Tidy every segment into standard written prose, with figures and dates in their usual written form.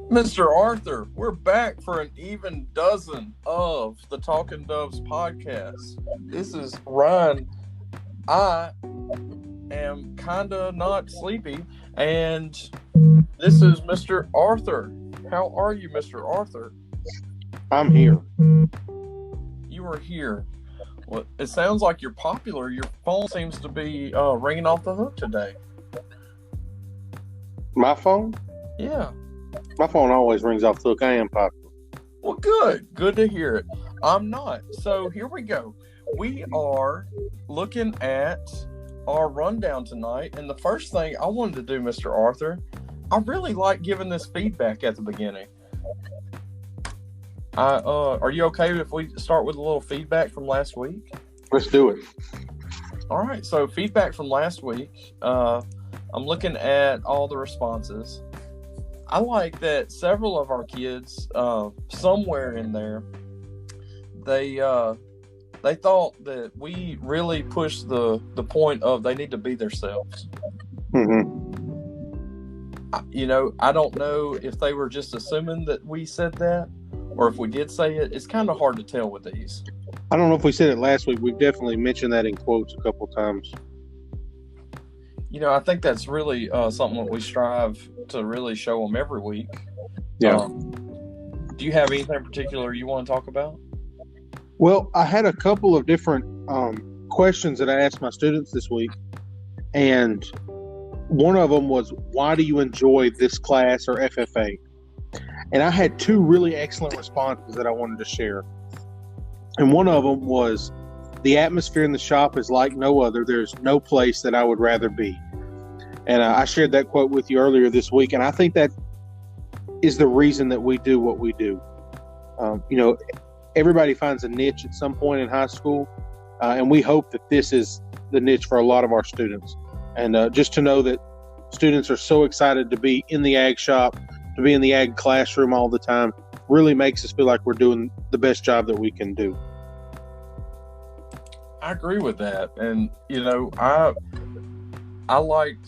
Mr. Arthur, we're back for an even dozen of the Talking Doves podcast. This is Ryan. I am kind of not sleepy, and this is Mr. Arthur. How are you, Mr. Arthur? I'm here. You are here. Well, it sounds like you're popular. Your phone seems to be ringing off the hook today. My phone? Yeah. My phone always rings off the hook. I am popular. Well, good. Good to hear it. I'm not. So here we go. We are looking at our rundown tonight. And the first thing I wanted to do, Mr. Arthur, I really like giving this feedback at the beginning. Are you okay if we start with a little feedback from last week? Let's do it. All right. So feedback from last week. I'm looking at all the responses. I like that several of our kids, somewhere in there, they thought that we really pushed the point of they need to be themselves. Mm-hmm. I don't know if they were just assuming that we said that, or if we did say it. It's kind of hard to tell with these. I don't know if we said it last week. We've definitely mentioned that in quotes a couple times. I think that's really something that we strive to really show them every week. Yeah. Do you have anything in particular you want to talk about? Well, I had a couple of different questions that I asked my students this week, and one of them was, why do you enjoy this class or FFA? And I had two really excellent responses that I wanted to share. And one of them was, the atmosphere in the shop is like no other. There's no place that I would rather be. And I shared that quote with you earlier this week, and I think that is the reason that we do what we do. Everybody finds a niche at some point in high school, and we hope that this is the niche for a lot of our students. And just to know that students are so excited to be in the ag shop, to be in the ag classroom all the time, really makes us feel like we're doing the best job that we can do. I agree with that. And, I liked,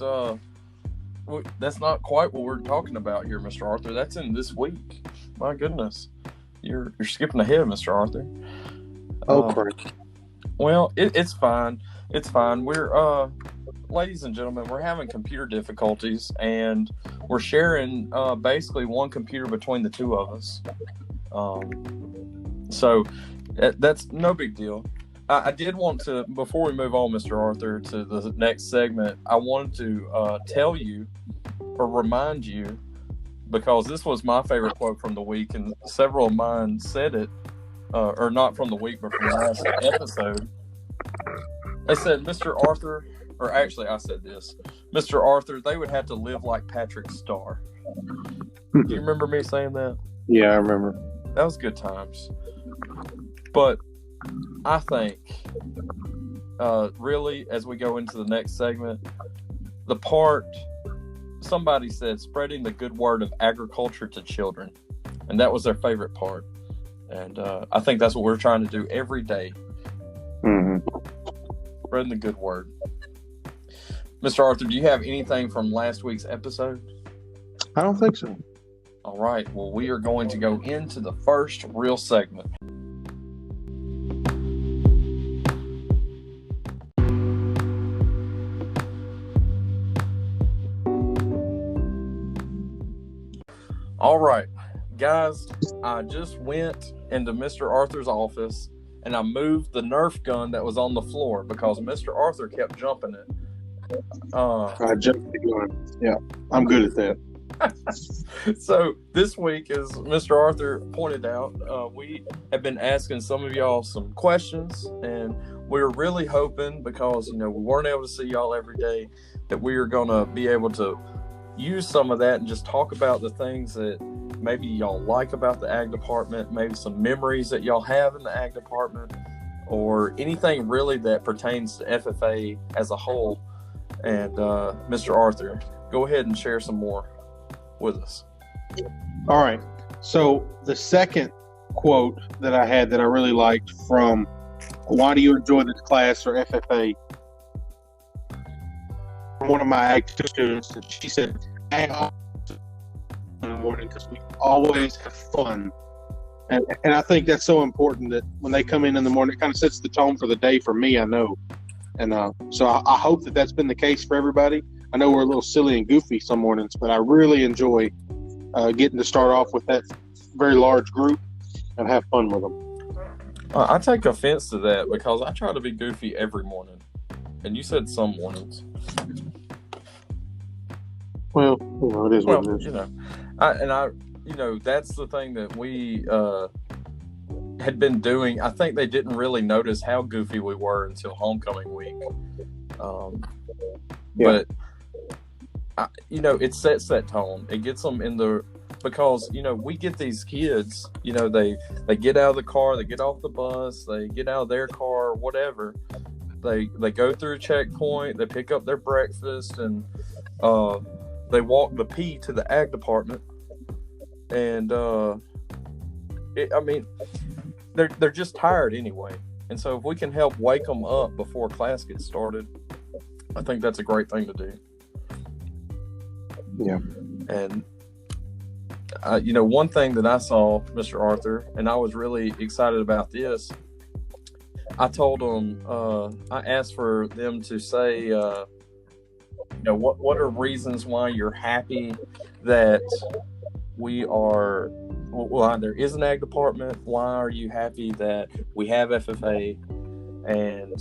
that's not quite what we're talking about here, Mr. Arthur. That's in this week. My goodness. You're skipping ahead, Mr. Arthur. Correct. Well, it's fine. It's fine. We're, ladies and gentlemen, we're having computer difficulties, and we're sharing basically one computer between the two of us. So that's no big deal. I did want to, before we move on, Mr. Arthur, to the next segment, I wanted to tell you or remind you, because this was my favorite quote from the week, and several of mine said it, or not from the week, but from the last episode. They said, Mr. Arthur, or actually I said this, Mr. Arthur, they would have to live like Patrick Starr. Do you remember me saying that? Yeah, I remember. That was good times. But I think, really, as we go into the next segment, the part, somebody said, spreading the good word of agriculture to children. And that was their favorite part. And I think that's what we're trying to do every day. Mm-hmm. Spreading the good word. Mr. Arthur, do you have anything from last week's episode? I don't think so. All right. Well, we are going to go into the first real segment. All right, guys, I just went into Mr. Arthur's office and I moved the Nerf gun that was on the floor because Mr. Arthur kept jumping it. I jumped the gun. Yeah, I'm good at that. So this week, as Mr. Arthur pointed out, we have been asking some of y'all some questions, and we're really hoping, because, we weren't able to see y'all every day, that we are going to be able to use some of that and just talk about the things that maybe y'all like about the ag department, maybe some memories that y'all have in the ag department, or anything really that pertains to FFA as a whole. And Mr. Arthur, go ahead and share some more with us. All right. So the second quote that I had that I really liked from Why Do You Enjoy This Class, or FFA, from one of my ag students, and she said, in the morning because we always have fun. And I think that's so important that when they come in the morning, it kind of sets the tone for the day for me, I know. And so I hope that that's been the case for everybody. I know we're a little silly and goofy some mornings, but I really enjoy getting to start off with that very large group and have fun with them. I take offense to that because I try to be goofy every morning. And you said some mornings. Well, it is what it is. That's the thing that we had been doing. I think they didn't really notice how goofy we were until homecoming week. But it sets that tone. It gets them in the, because we get these kids. They get out of the car, they get off the bus, they get out of their car, whatever. They go through a checkpoint, they pick up their breakfast, and they walk the P to the ag department. And they're just tired anyway. And so if we can help wake them up before class gets started, I think that's a great thing to do. Yeah. And one thing that I saw, Mr. Arthur, and I was really excited about this. I told them, I asked for them to say, what are reasons why you're happy that we are, there is an ag department. Why are you happy that we have FFA? And,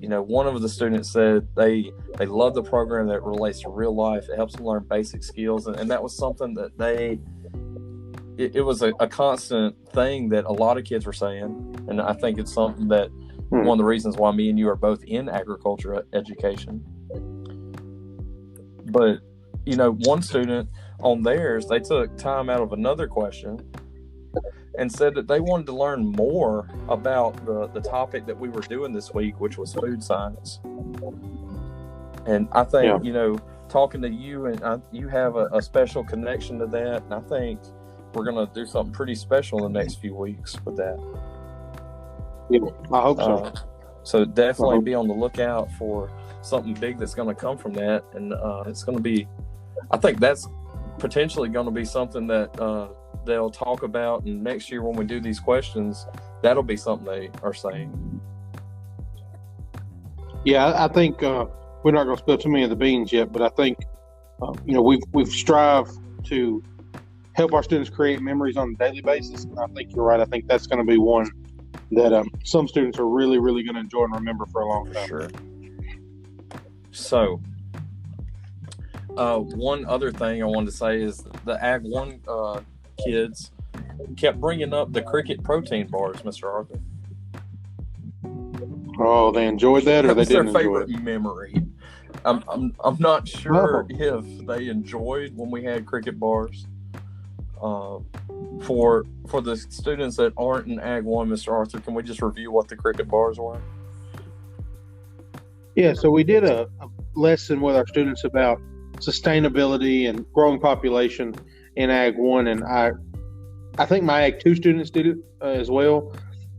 one of the students said they love the program that relates to real life. It helps them learn basic skills. And that was something that it was a constant thing that a lot of kids were saying. And I think it's something that one of the reasons why me and you are both in agriculture education. But, one student on theirs, they took time out of another question and said that they wanted to learn more about the topic that we were doing this week, which was food science. And I think, talking to you, and you have a special connection to that. And I think we're going to do something pretty special in the next few weeks with that. Yeah, I hope so. So definitely be on the lookout for something big that's going to come from that. And it's going to be, I think that's potentially going to be something that they'll talk about. And next year when we do these questions, that'll be something they are saying. Yeah, I think we're not going to spill too many of the beans yet, but I think, we've strived to help our students create memories on a daily basis. And I think you're right. I think that's going to be one that some students are really, really going to enjoy and remember for a long time. Sure. So, one other thing I wanted to say is the Ag 1 kids kept bringing up the cricket protein bars, Mr. Arthur. Oh, they enjoyed that, or they didn't enjoy it? That was their favorite memory. I'm not sure if they enjoyed when we had cricket bars. For the students that aren't in Ag 1, Mr. Arthur, can we just review what the cricket bars were? Yeah, so we did a lesson with our students about sustainability and growing population in Ag 1, and I think my Ag 2 students did it as well,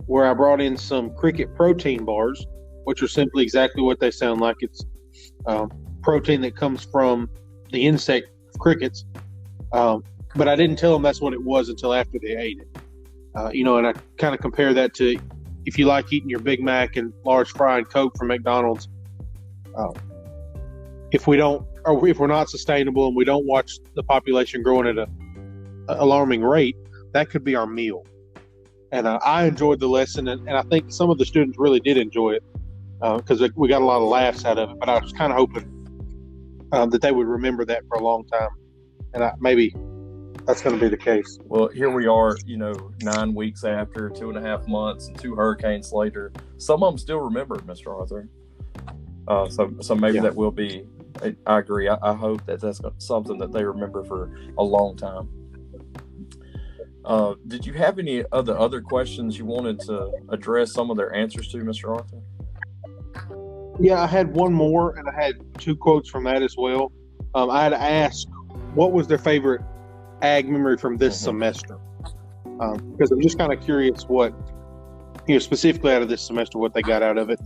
where I brought in some cricket protein bars, which are simply exactly what they sound like. It's protein that comes from the insect crickets, but I didn't tell them that's what it was until after they ate it. And I kind of compare that to if you like eating your Big Mac and large fry and Coke from McDonald's. If we're not sustainable and we don't watch the population growing at an alarming rate, that could be our meal. And I enjoyed the lesson, and I think some of the students really did enjoy it because we got a lot of laughs out of it. But I was kind of hoping that they would remember that for a long time, and maybe that's going to be the case. Well, here we are, 9 weeks after, 2.5 months, and 2 hurricanes later. Some of them still remember it, Mr. Arthur. So maybe that will be. I agree. I hope that that's something that they remember for a long time. Did you have any other questions you wanted to address some of their answers to, Mr. Arthur? Yeah, I had one more, and I had 2 quotes from that as well. I had asked what was their favorite ag memory from this semester, because I'm just kind of curious what, specifically out of this semester, what they got out of it.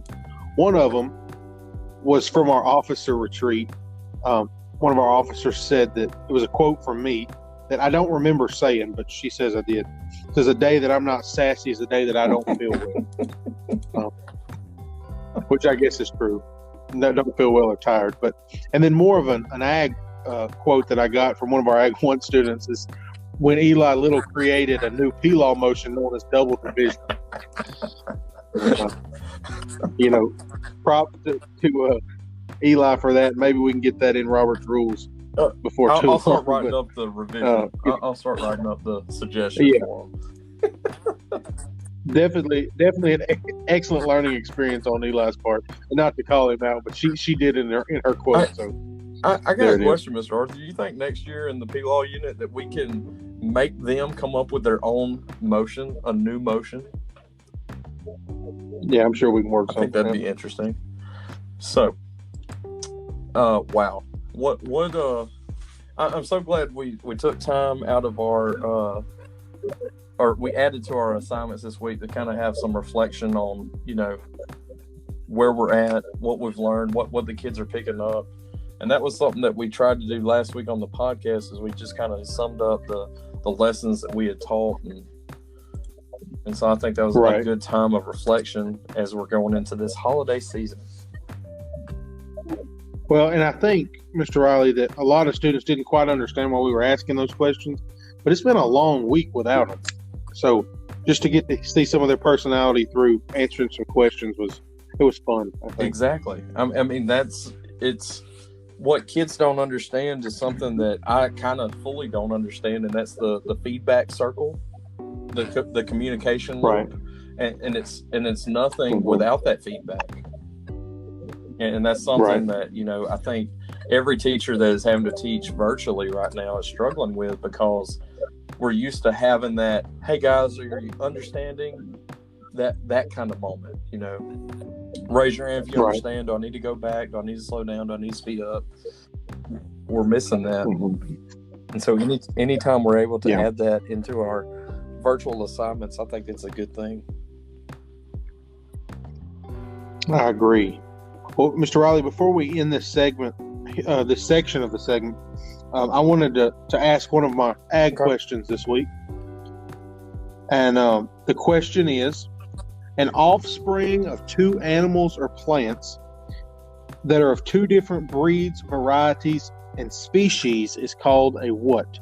One of them was from our officer retreat. One of our officers said that it was a quote from me. that I don't remember saying, but she says I did. It says, a day that I'm not sassy is a day that I don't feel well. Which I guess is true. No, don't feel well or tired. And then more of an ag quote that I got from one of our Ag 1 students is when Eli Little created a new P-law motion known as double division. Prop to Eli for that. Maybe we can get that in Robert's rules before too long. I'll start writing up the revision. I'll start writing up the suggestions for them. Definitely an excellent learning experience on Eli's part. And not to call him out, but she did in her quote. I got a question, Mr. Arthur. Do you think next year in the P-Law unit that we can make them come up with their own motion, a new motion? Yeah, I'm sure we can work something. I think that'd be interesting. So, wow. I'm so glad we took time out of our or we added to our assignments this week to kind of have some reflection on, where we're at, what we've learned, what the kids are picking up. And that was something that we tried to do last week on the podcast, is we just kind of summed up the lessons that we had taught. And so I think that was a good time of reflection as we're going into this holiday season. Well, and I think, Mr. Riley, that a lot of students didn't quite understand why we were asking those questions, but it's been a long week without them. So just to get to see some of their personality through answering some questions was fun, I think. Exactly. I mean, it's what kids don't understand is something that I kind of fully don't understand, and that's the feedback circle, the communication loop, and it's nothing without that feedback. And that's something that, I think every teacher that is having to teach virtually right now is struggling with, because we're used to having that, hey guys, are you understanding that kind of moment, raise your hand if you understand. Do I need to go back? Do I need to slow down? Do I need to speed up? We're missing that. And so anytime we're able to add that into our virtual assignments, I think it's a good thing. I agree. Well, Mr. Riley, before we end this segment, this section of the segment, I wanted to ask one of my ag questions this week. And the question is, an offspring of two animals or plants that are of two different breeds, varieties, and species is called a what?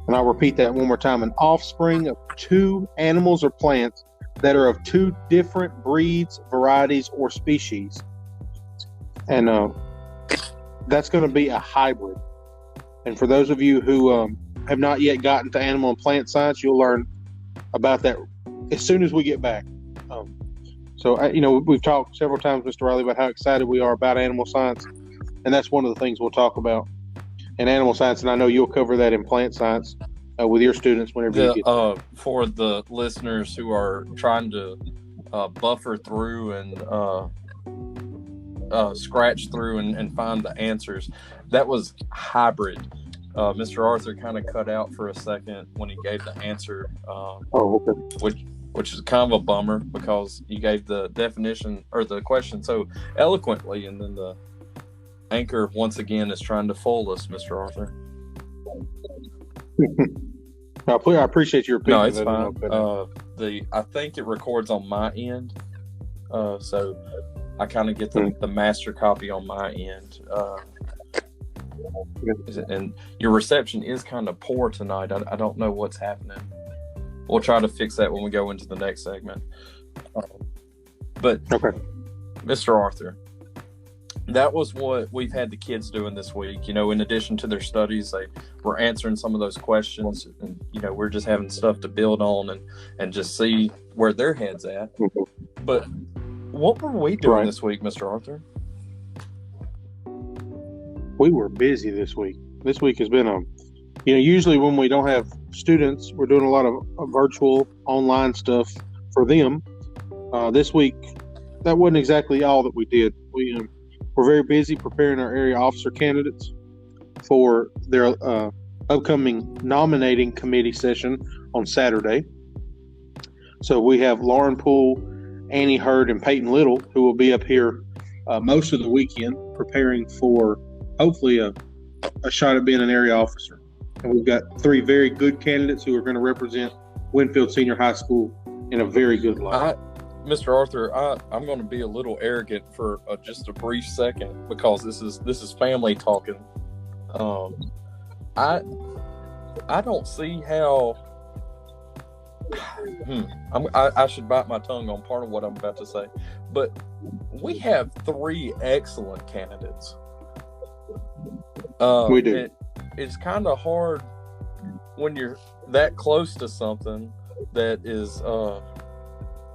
And I'll repeat that one more time. An offspring of two animals or plants that are of two different breeds, varieties, or species. And that's going to be a hybrid. And for those of you who have not yet gotten to animal and plant science, you'll learn about that as soon as we get back. We've talked several times, Mr. Riley, about how excited we are about animal science. And that's one of the things we'll talk about in animal science. And I know you'll cover that in plant science with your students whenever you get there. For the listeners who are trying to buffer through and scratch through and find the answers, that was hybrid. Mr. Arthur kind of cut out for a second when he gave the answer, which is kind of a bummer, because you gave the definition or the question so eloquently, and then the anchor once again is trying to fool us, Mr. Arthur. I appreciate your opinion. No, it's fine. I think it records on my end, so I kind of get the master copy on my end. And your reception is kind of poor tonight. I don't know what's happening. We'll try to fix that when we go into the next segment. Mr. Arthur, that was what we've had the kids doing this week. In addition to their studies, they were answering some of those questions, and we're just having stuff to build on and just see where their head's at. But what were we doing this week, Mr. Arthur? We were busy this week. This week has been usually when we don't have students, we're doing a lot of virtual online stuff for them. This week, that wasn't exactly all that we did. We're very busy preparing our area officer candidates for their upcoming nominating committee session on Saturday. So we have Lauren Poole, Annie Hurd, and Peyton Little, who will be up here most of the weekend preparing for hopefully a shot at being an area officer. And we've got 3 very good candidates who are going to represent Winfield Senior High School in a very good light. Mr. Arthur, I'm going to be a little arrogant for just a brief second because this is family talking. I don't see how. I should bite my tongue on part of what I'm about to say, but we have 3 excellent candidates. We do. It's kind of hard when you're that close to something that is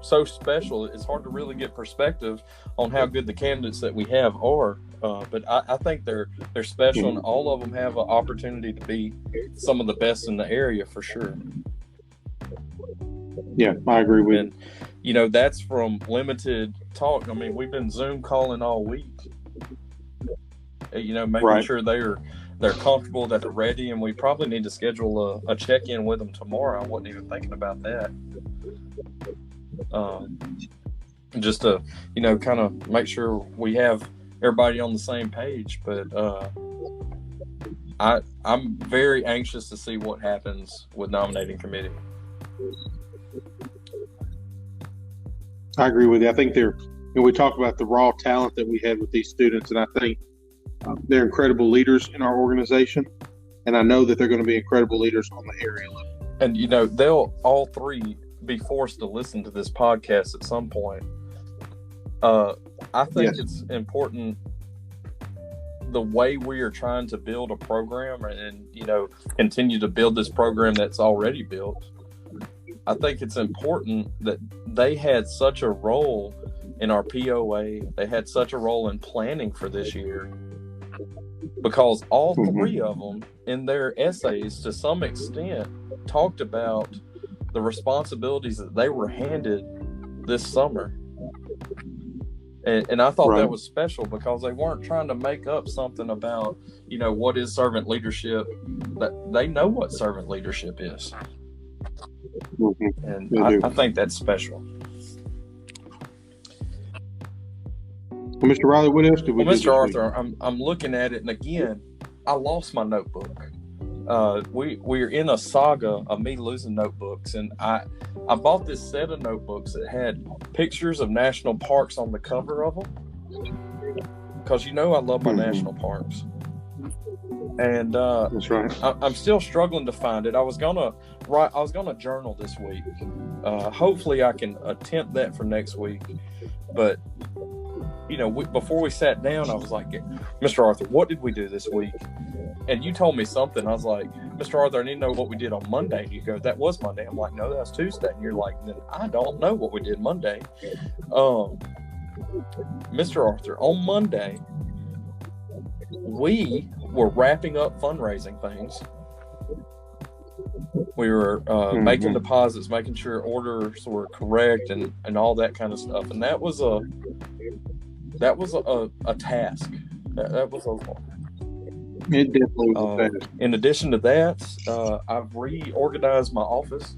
so special. It's hard to really get perspective on how good the candidates that we have are. But I think they're special, and all of them have an opportunity to be some of the best in the area for sure. Yeah, I agree with you. You know, that's from limited talk. I mean, we've been Zoom calling all week. You know, making sure they're comfortable, that they're ready, and we probably need to schedule a check-in with them tomorrow. I wasn't even thinking about that. Just to, you know, kind of make sure we have everybody on the same page. But I'm very anxious to see what happens with nominating committee. I agree with you. I think we talk about the raw talent that we had with these students, and I think they're incredible leaders in our organization, and I know that they're going to be incredible leaders on the area level. And, you know, they'll all 3 be forced to listen to this podcast at some point. I think it's important the way we are trying to build a program and, you know, continue to build this program that's already built. I think it's important that they had such a role in our POA. They had such a role in planning for this year, because all 3 of them in their essays to some extent talked about the responsibilities that they were handed this summer. And I thought that was special because they weren't trying to make up something about, you know, what is servant leadership. That they know what servant leadership is. And I think that's special. Well, Mr. Riley, what else did we do? Mr. Arthur, I'm looking at it, and again, I lost my notebook. We're in a saga of me losing notebooks, and I bought this set of notebooks that had pictures of national parks on the cover of them, because you know I love my national parks. And that's right. I'm still struggling to find it. I was gonna journal this week. Hopefully, I can attempt that for next week. But you know, before we sat down, I was like, Mr. Arthur, what did we do this week? And you told me something. I was like, Mr. Arthur, I need to know what we did on Monday. You go, that was Monday. I'm like, no, that was Tuesday. And you're like, then I don't know what we did Monday. Mr. Arthur, on Monday, we were wrapping up fundraising things. We were making deposits, making sure orders were correct, and all that kind of stuff. And that was a task. That was a. It definitely was a task. In addition to that, I've reorganized my office,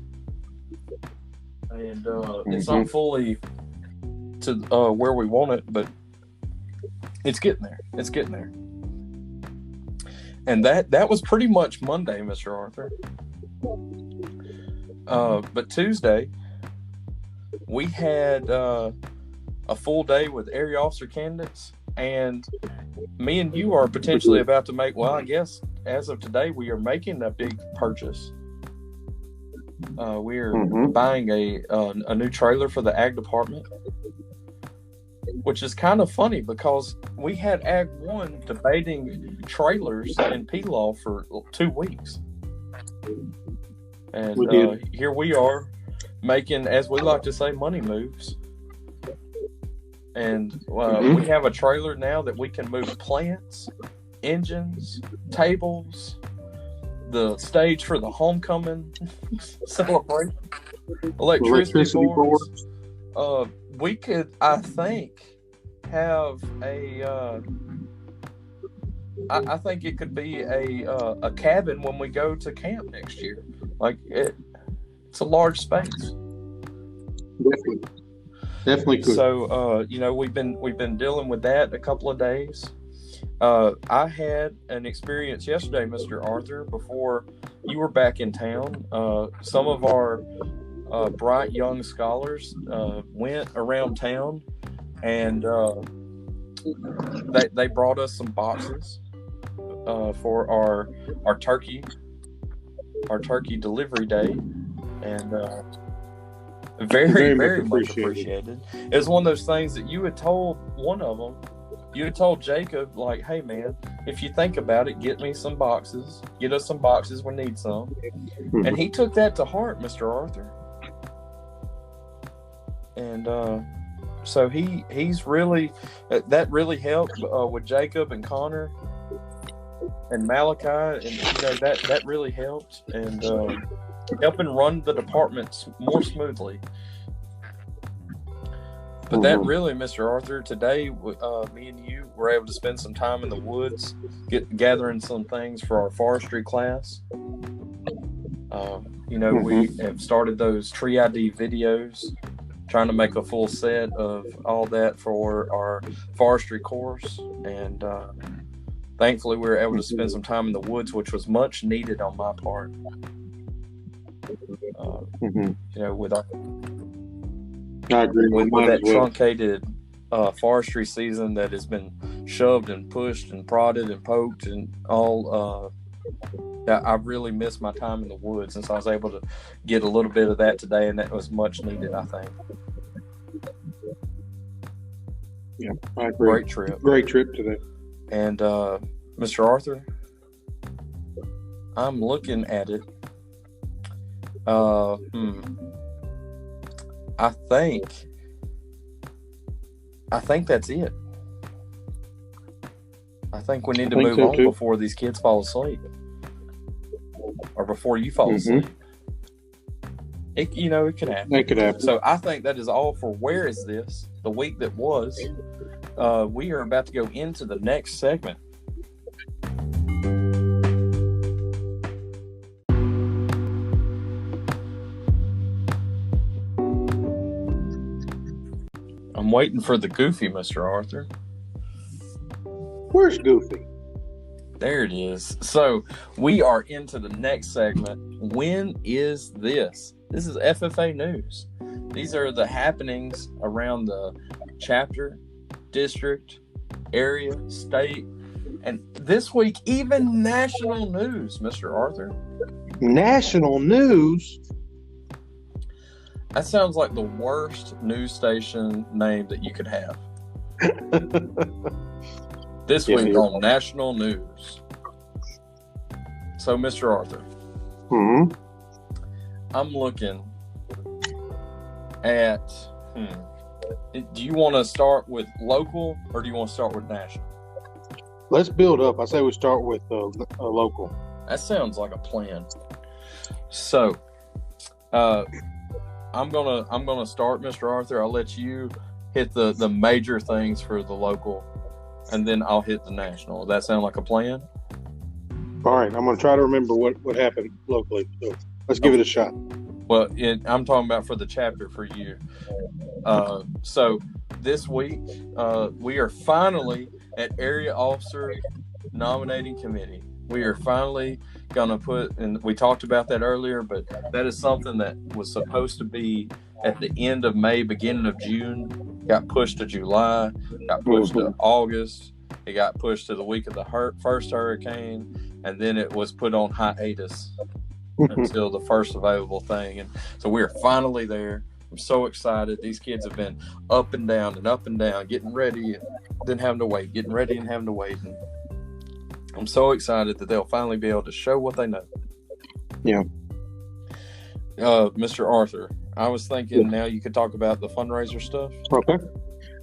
and it's not fully to where we want it, but it's getting there. It's getting there. And that was pretty much Monday, Mr. Arthur. But Tuesday, we had a full day with area officer candidates, and me and you are potentially about to make, well, I guess as of today, we are making a big purchase. We're buying a new trailer for the ag department, which is kind of funny because we had Ag 1 debating trailers in P-Law for 2 weeks. And here we are making, as we like to say, money moves. And we have a trailer now that we can move plants, engines, tables, the stage for the homecoming celebration, electricity boards. We could, I think, have I think it could be a cabin when we go to camp next year. Like it's a large space. Definitely could. So you know, we've been dealing with that a couple of days. I had an experience yesterday, Mr. Arthur, before you were back in town. Some of our bright young scholars went around town, and they brought us some boxes for our turkey delivery day, and very much appreciated. It was one of those things that you had told one of them. You had told Jacob, like, hey man, if you think about it, get me some boxes. Get us some boxes. We need some. Mm-hmm. And he took that to heart, Mr. Arthur. And so he's really, that really helped with Jacob and Connor and Malachi, and that really helped, and helping run the departments more smoothly. But that really, Mr. Arthur, today me and you were able to spend some time in the woods, gathering some things for our forestry class. We have started those tree ID videos, trying to make a full set of all that for our forestry course, and thankfully we were able to spend some time in the woods, which was much needed on my part. With our, I agree with that truncated forestry season that has been shoved and pushed and prodded and poked and all. I really missed my time in the woods, and so I was able to get a little bit of that today, and that was much needed, I think. Yeah, I agree. Great trip today. And Mr. Arthur, I'm looking at it. I think that's it. I think we need to move on before these kids fall asleep, or before you fall asleep. It could happen. It could happen. So I think that is all for Where Is This? The week that was. We are about to go into the next segment. I'm waiting for the Goofy, Mr. Arthur. Where's Goofy? There it is. So we are into the next segment. When is this? This is FFA news. These are the happenings around the chapter, district, area, state, and this week even national news, Mr. Arthur. National news? That sounds like the worst news station name that you could have. This week on national news. So, Mr. Arthur, I'm looking at. Do you want to start with local, or do you want to start with national? Let's build up. I say we start with local. That sounds like a plan. So, I'm gonna start, Mr. Arthur. I'll let you hit the major things for the local, and then I'll hit the national. Does that sound like a plan? All right. I'm gonna try to remember what happened locally. So let's give it a shot. Well, I'm talking about for the chapter for you. So this week we are finally at Area Officer Nominating Committee. We are finally going to put, and we talked about that earlier, but that is something that was supposed to be at the end of May, beginning of June, got pushed to July, got pushed to August, it got pushed to the week of the first hurricane, and then it was put on hiatus until the first available thing. And so we're finally there. I'm so excited. These kids have been up and down, getting ready and then having to wait, getting ready and having to wait. And I'm so excited that they'll finally be able to show what they know. Yeah. Mr. Arthur, I was thinking now you could talk about the fundraiser stuff. Okay.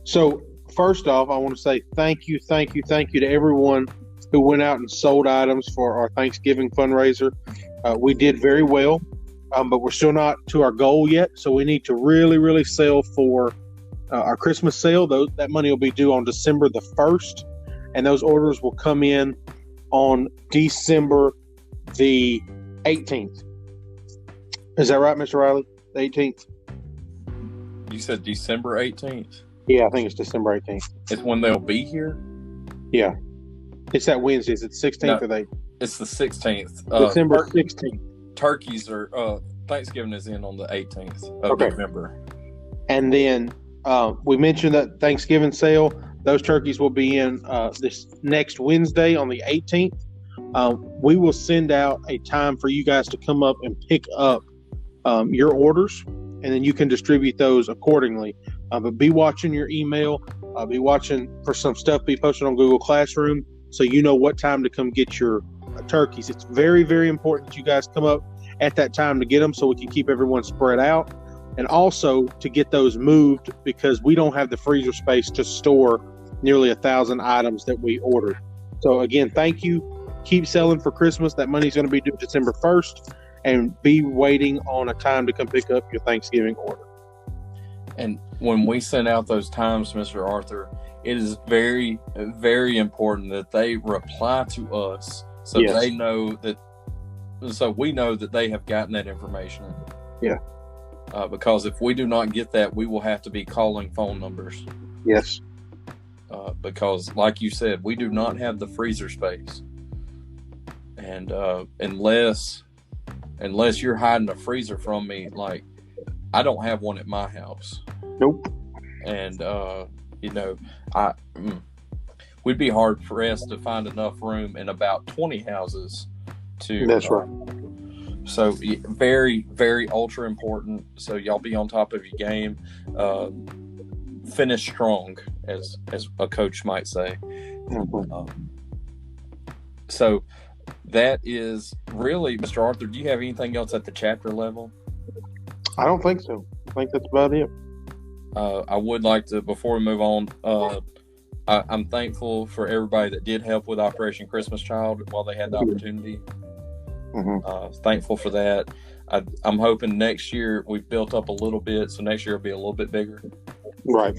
So first off, I want to say thank you to everyone who went out and sold items for our Thanksgiving fundraiser. We did very well, but we're still not to our goal yet. So we need to really sell for our Christmas sale. That money will be due on December the 1st, and those orders will come in on December the 18th. Is that right, Mr. Riley? The 18th? You said December 18th? Yeah, I think it's December 18th. It's when they'll be here? Yeah. It's that Wednesday. Is it 16th or the 8th? It's the 16th. December 16th. Turkeys are Thanksgiving is in on the 18th of November. And then we mentioned that Thanksgiving sale. Those turkeys will be in this next Wednesday on the 18th. We will send out a time for you guys to come up and pick up your orders, and then you can distribute those accordingly. But be watching your email. Be watching for some stuff be posted on Google Classroom so you know what time to come get your turkeys. It's very, very important that you guys come up at that time to get them so we can keep everyone spread out, and also to get those moved because we don't have the freezer space to store nearly 1,000 items that we ordered. So again, thank you. Keep selling for Christmas. That money's going to be due December 1st, and be waiting on a time to come pick up your Thanksgiving order. And when we send out those times, Mr. Arthur, it is very, very important that they reply to us so they know that, so we know that they have gotten that information. Yeah. Because if we do not get that, we will have to be calling phone numbers. Yes. Because, like you said, we do not have the freezer space, and unless you're hiding a freezer from me, like I don't have one at my house. Nope. And we'd be hard pressed to find enough room in about 20 houses to. That's right. So very, very ultra important. So y'all be on top of your game. Finish strong, as a coach might say. Mm-hmm. So that is really, Mr. Arthur, do you have anything else at the chapter level? I don't think so. I think that's about it. I would like to, before we move on, I'm thankful for everybody that did help with Operation Christmas Child while they had the opportunity. Mm-hmm. Thankful for that. I'm hoping next year we've built up a little bit, so next year will be a little bit bigger. Right.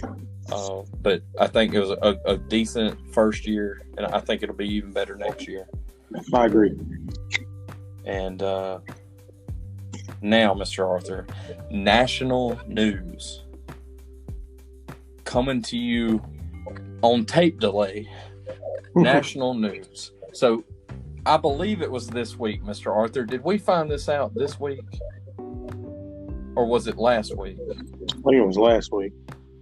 But I think it was a decent first year, and I think it'll be even better next year. I agree. And now, Mr. Arthur, national news coming to you on tape delay. National news. So I believe it was this week, Mr. Arthur. Did we find this out this week? Or was it last week? I think it was last week.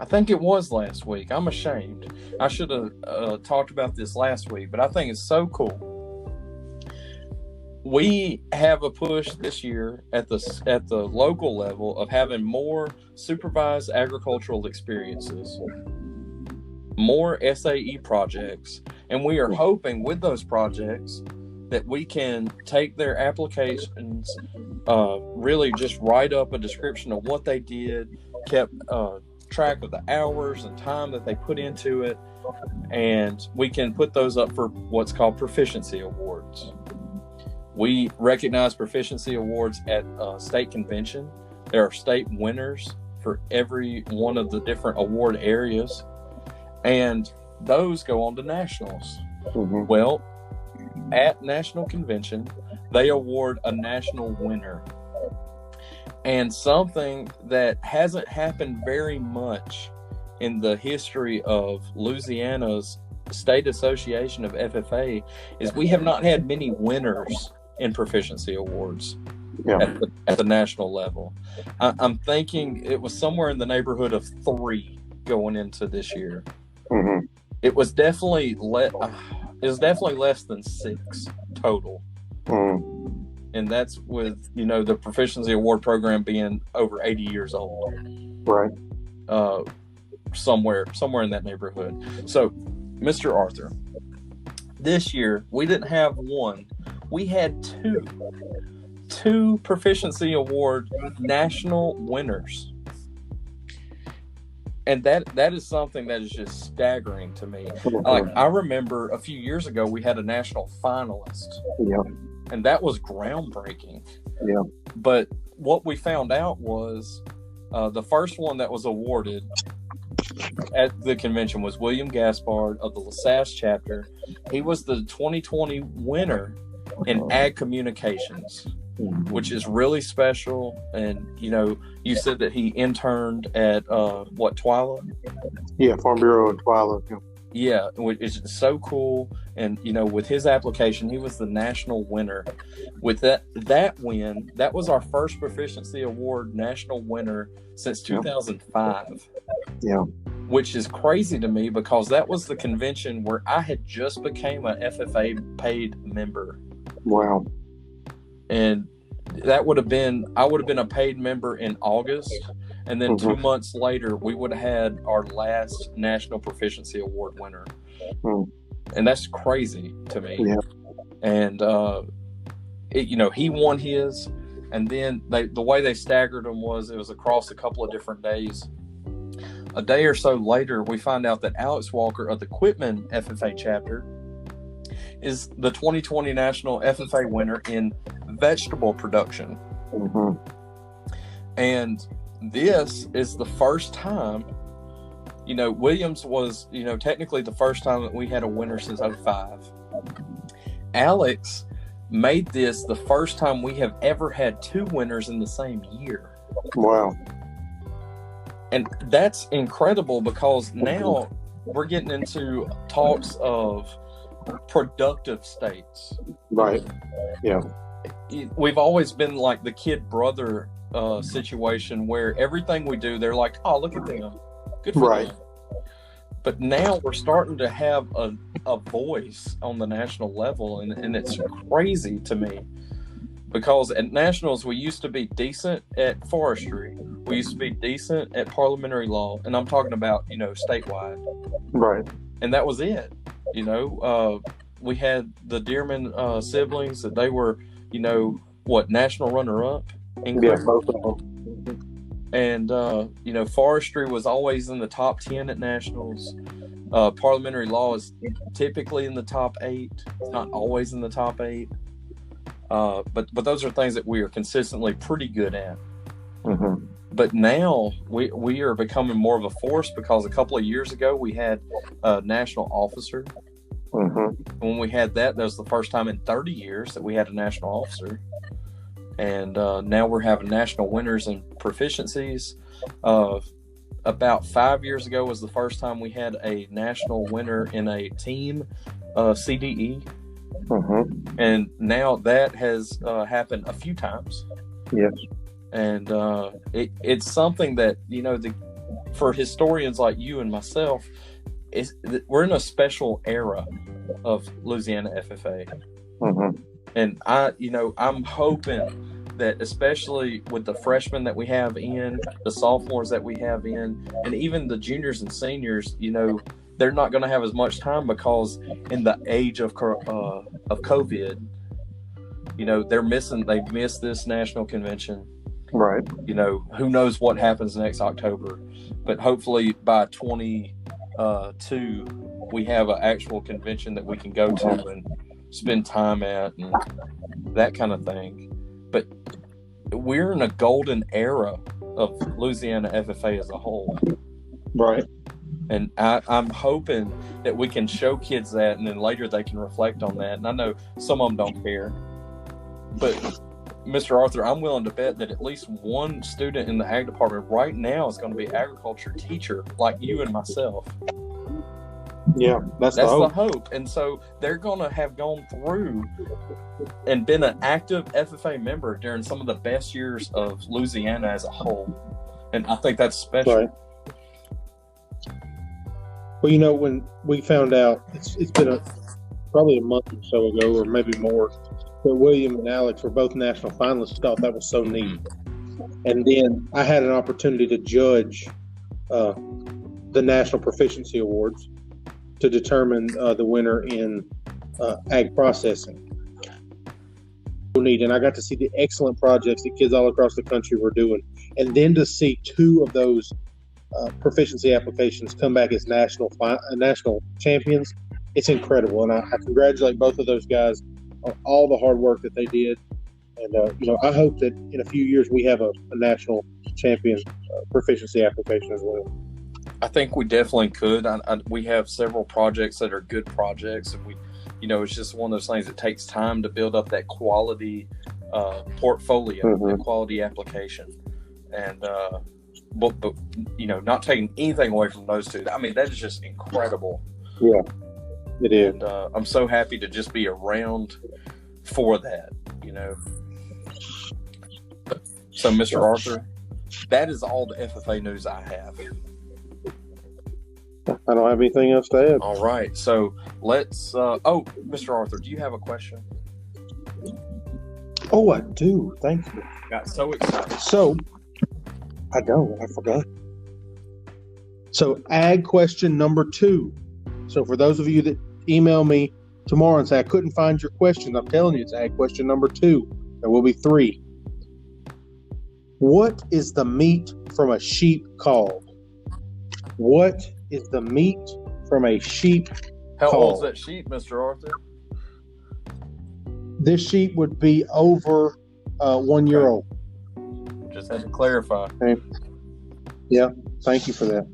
I think it was last week. I'm ashamed. I should have talked about this last week, but I think it's so cool. We have a push this year at the local level of having more supervised agricultural experiences, more SAE projects, and we are hoping with those projects that we can take their applications, really just write up a description of what they did, kept track of the hours and time that they put into it, and we can put those up for what's called Proficiency Awards. We recognize Proficiency Awards at state convention. There are state winners for every one of the different award areas, and those go on to nationals. Mm-hmm. Well, at national convention, they award a national winner. And something that hasn't happened very much in the history of Louisiana's State Association of FFA is we have not had many winners in Proficiency Awards at the national level. I'm thinking it was somewhere in the neighborhood of 3 going into this year. Mm-hmm. It was definitely less than 6 total. Mm-hmm. And that's with, the Proficiency Award program being over 80 years old. Right. Somewhere in that neighborhood. So, Mr. Arthur, this year we didn't have one. We had 2 Proficiency Award national winners. And that is something that is just staggering to me. Like, I remember a few years ago we had a national finalist. Yeah. And that was groundbreaking. Yeah. But what we found out was the first one that was awarded at the convention was William Gaspard of the LaSalle chapter. He was the 2020 winner in ag communications, which is really special. And, you said that he interned at, Twyla? Yeah, Farm Bureau in Twyla. Yeah. Yeah, it's so cool. And with his application, he was the national winner. With that win, that was our first Proficiency Award national winner since 2005. Yeah. Which is crazy to me because that was the convention where I had just became a FFA paid member. Wow. And I would have been a paid member in August, and then 2 months later we would have had our last National Proficiency Award winner. And that's crazy to me. Yeah. And he won his, and then the way they staggered them was it was across a couple of different days. A day or so later, we find out that Alex Walker of the Quitman FFA chapter is the 2020 National FFA winner in vegetable production. And this is the first time, Williams was, technically the first time that we had a winner since 2005. Alex made this the first time we have ever had two winners in the same year. Wow. And that's incredible because now we're getting into talks of productive states. Right. Yeah. We've always been like the kid brother situation where everything we do, they're like, oh, look at them. Good for them. But now we're starting to have a voice on the national level, and it's crazy to me. Because at nationals, we used to be decent at forestry. We used to be decent at parliamentary law. And I'm talking about, statewide. Right. And that was it. We had the Dearman siblings that they were, national runner-up. Yeah, both of them. And, forestry was always in the top 10 at nationals. Parliamentary law is typically in the top 8. It's not always in the top 8. But those are things that we are consistently pretty good at. But now we are becoming more of a force because a couple of years ago we had a national officer. When we had that was the first time in 30 years that we had a national officer. And now we're having national winners in proficiencies. About 5 years ago was the first time we had a national winner in a team CDE. And now that has happened a few times. Yes. And it's something that, for historians like you and myself, we're in a special era of Louisiana FFA. And I'm hoping that especially with the freshmen that we have in, the sophomores that we have in, and even the juniors and seniors, they're not going to have as much time because in the age of COVID, they've missed this national convention. Right. Who knows what happens next October, but hopefully by 22, we have an actual convention that we can go to and spend time at and that kind of thing. But we're in a golden era of Louisiana FFA as a whole. Right. And I'm hoping that we can show kids that, and then later they can reflect on that. And I know some of them don't care. But, Mr. Arthur, I'm willing to bet that at least one student in the ag department right now is going to be an agriculture teacher like you and myself. Yeah, that's the hope. And so they're going to have gone through and been an active FFA member during some of the best years of Louisiana as a whole. And I think that's special. Right. Well, when we found out, it's been probably a month or so ago, or maybe more, that William and Alex were both national finalists. Thought that was so neat. And then I had an opportunity to judge the National Proficiency Awards to determine the winner in ag processing. So neat. And I got to see the excellent projects that kids all across the country were doing. And then to see two of those proficiency applications come back as national champions, it's incredible. And I congratulate both of those guys on all the hard work that they did. And, I hope that in a few years we have a national champion proficiency application as well. I think we definitely could. We have several projects that are good projects, and it's just one of those things that takes time to build up that quality portfolio, that quality application, and but not taking anything away from those two. I mean, that is just incredible. Yeah, it is. And I'm so happy to just be around for that, So, Mr. Arthur, that is all the FFA news I have. I don't have anything else to add. All right, so let's. Mr. Arthur, do you have a question? Oh, I do. Thank you. Got so excited. So, I forgot. So, ag question number 2. So, for those of you that email me tomorrow and say, I couldn't find your question, I'm telling you, it's ag question number 2. There will be 3. What is the meat from a sheep called? What is the meat from a sheep How called? old's that sheep, Mr. Arthur? This sheep would be over 1 year old. Just had to clarify. Okay. Yeah, thank you for that.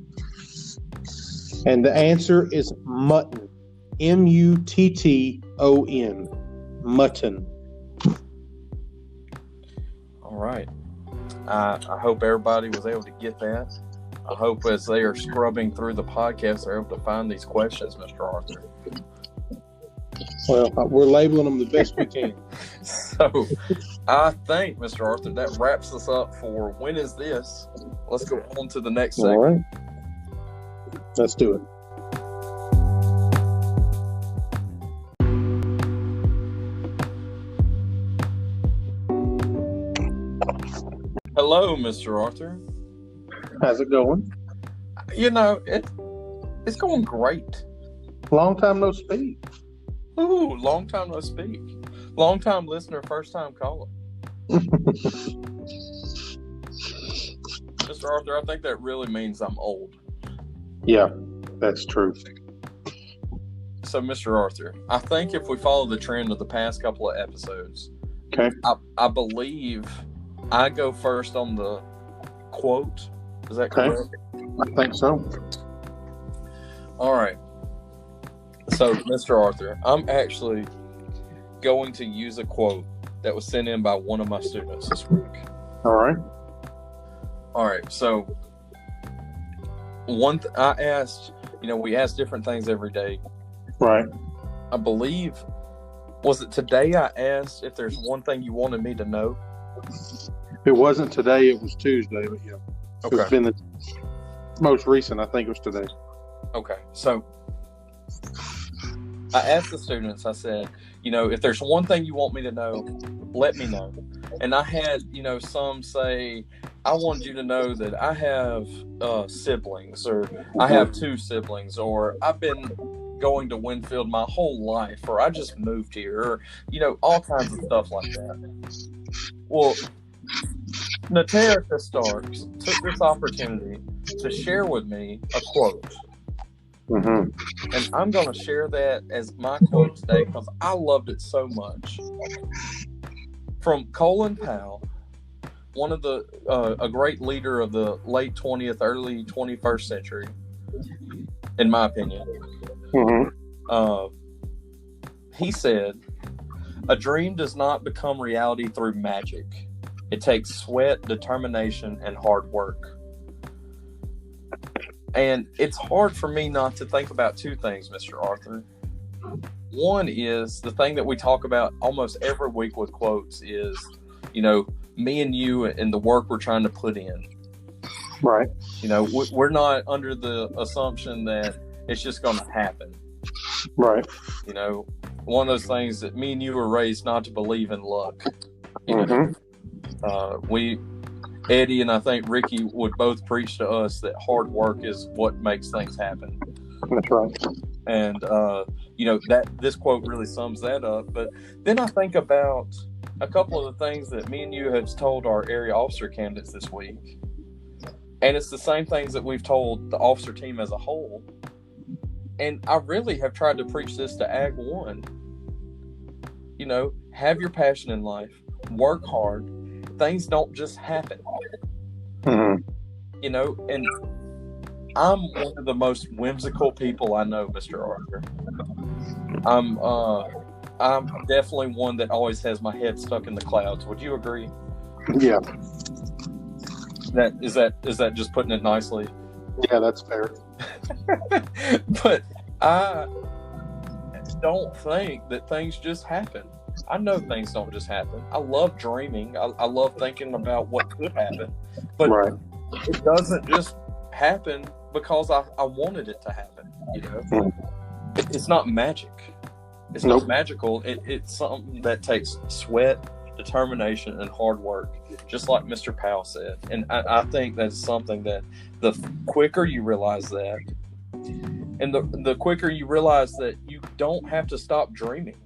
And the answer is mutton. M-U-T-T-O-N. Mutton. All right. I hope everybody was able to get that. I hope as they are scrubbing through the podcast, they're able to find these questions, Mr. Arthur. Well, we're labeling them the best we can. So, I think, Mr. Arthur, that wraps us up for When Is This? Let's go on to the next segment. All right. Let's do it. Hello, Mr. Arthur. How's it going? It's going great. Long time no speak. Ooh, long time no speak. Long time listener, first time caller. Mr. Arthur, I think that really means I'm old. Yeah, that's true. So, Mr. Arthur, I think if we follow the trend of the past couple of episodes, Okay. I believe I go first on the quote. Is that Okay. correct? I think so. All right. So, Mr. Arthur, I'm actually going to use a quote that was sent in by one of my students this week. All right. All right. So, I asked, we ask different things every day. Right. I believe, was it today I asked if there's one thing you wanted me to know? It wasn't today, it was Tuesday, but yeah. Okay. It's been the most recent, I think it was today. Okay. So, I asked the students, I said, if there's one thing you want me to know, let me know. And I had, some say, I wanted you to know that I have siblings, or I have 2 siblings, or I've been going to Winfield my whole life, or I just moved here, or, all kinds of stuff like that. Well, Naterica Starks took this opportunity to share with me a quote. Mm-hmm. And I'm going to share that as my quote today because I loved it so much. From Colin Powell, one of a great leader of the late 20th, early 21st century, in my opinion. Mm-hmm. He said, "A dream does not become reality through magic. It takes sweat, determination, and hard work." And it's hard for me not to think about 2 things, Mr. Arthur. One is the thing that we talk about almost every week with quotes is, me and you and the work we're trying to put in. Right. We're not under the assumption that it's just going to happen. Right. One of those things that me and you were raised not to believe in luck. Mm-hmm. Eddie and I think Ricky would both preach to us that hard work is what makes things happen. That's right. And, that this quote really sums that up. But then I think about a couple of the things that me and you have told our area officer candidates this week. And it's the same things that we've told the officer team as a whole. And I really have tried to preach this to Ag 1. Have your passion in life. Work hard. Things don't just happen. Mm-hmm. And I'm one of the most whimsical people I know, Mr. Arthur. I'm definitely one that always has my head stuck in the clouds. Would you agree? Yeah. Is that just putting it nicely? Yeah, that's fair. But I don't think that things just happen. I know things don't just happen. I love dreaming. I love thinking about what could happen, but Right. it doesn't just happen because I wanted it to happen. You know, it's not magic. It's Nope. not magical. It's something that takes sweat, determination, and hard work, just like Mr. Powell said. And I think that's something that the quicker you realize that, and the quicker you realize that you don't have to stop dreaming.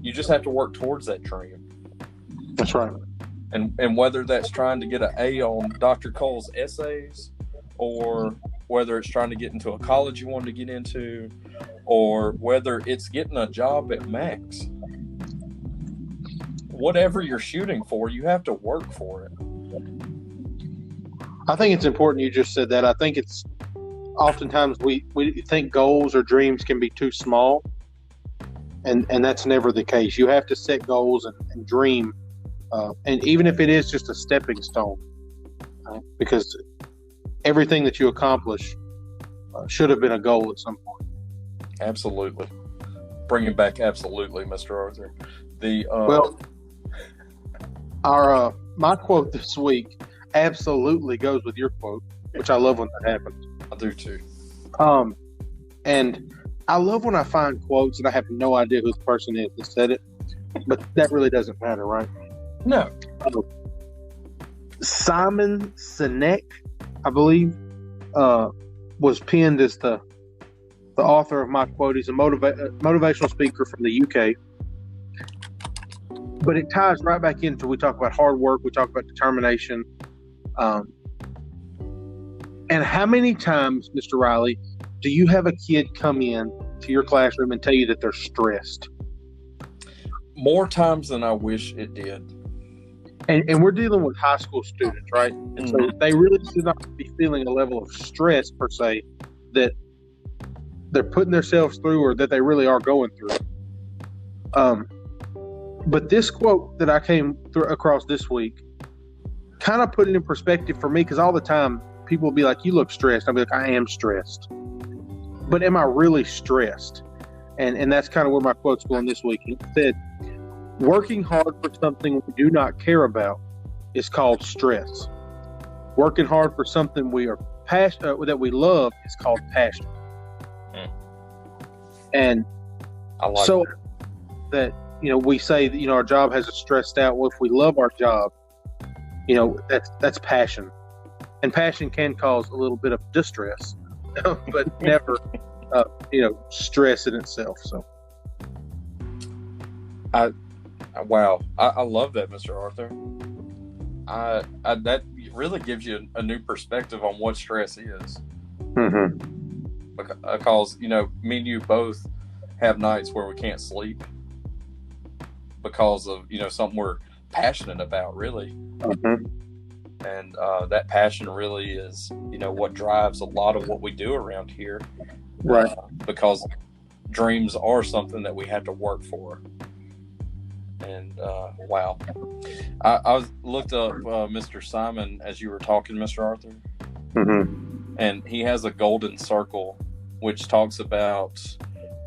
You just have to work towards that dream. That's right. And whether that's trying to get an A on Dr. Cole's essays, or whether it's trying to get into a college you want to get into, or whether it's getting a job at Max, whatever you're shooting for, you have to work for it. I think it's important you just said that. I think it's oftentimes we think goals or dreams can be too small, and that's never the case. You have to set goals and dream, and even if it is just a stepping stone, because everything that you accomplish should have been a goal at some point. Absolutely. Bringing back absolutely, Mr. Arthur. My quote this week absolutely goes with your quote, which I love when that happens. I do too. And I love when I find quotes and I have no idea who the person is that said it, but that really doesn't matter, right? No. Simon Sinek, I believe, was penned as the author of my quote. He's a motivational speaker from the UK. But it ties right back into, we talk about hard work, we talk about determination. And how many times, Mr. Riley, do you have a kid come in to your classroom and tell you that they're stressed? More times than I wish it did. And we're dealing with high school students, right? And so they really should not be feeling a level of stress, per se, that they're putting themselves through or that they really are going through. But this quote that I came across this week kind of put it in perspective for me, because all the time people will be like, you look stressed. I'll be like, I am stressed. But am I really stressed? And that's kind of where my quote's going this week. It said, working hard for something we do not care about is called stress. Working hard for something we are that we love is called passion. And I like so that, we say that, our job has us stressed out. Well, if we love our job, that's passion. And passion can cause a little bit of distress, but never, stress in itself. So, wow, I love that, Mr. Arthur. That really gives you a new perspective on what stress is. Because me and you both have nights where we can't sleep because of something we're passionate about, really. And that passion really is what drives a lot of what we do around here, right? Because dreams are something that we have to work for. And wow, I looked up Mr. Simon as you were talking, Mr. Arthur, and he has a golden circle which talks about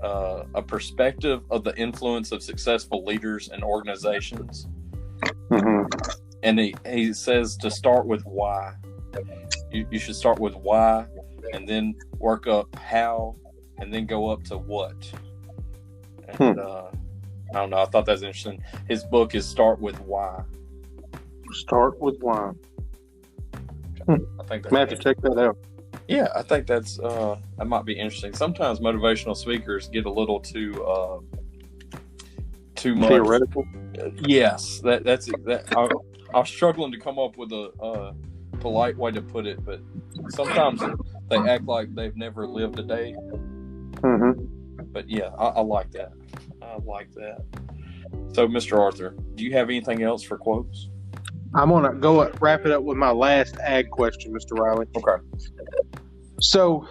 a perspective of the influence of successful leaders and organizations. And he says to start with why. You should start with why, and then work up how, and then go up to what. And I don't know. I thought that was interesting. His book is Start with Why. Start with Why. I think I have to check that out. Yeah, I think that's that might be interesting. Sometimes motivational speakers get a little too much theoretical. Yes, that's that. I was struggling to come up with a polite way to put it, but sometimes they act like they've never lived a day. But yeah, I like that. I like that. So, Mr. Arthur, do you have anything else for quotes? I'm going to go wrap it up with my last ag question, Mr. Riley. Okay. So,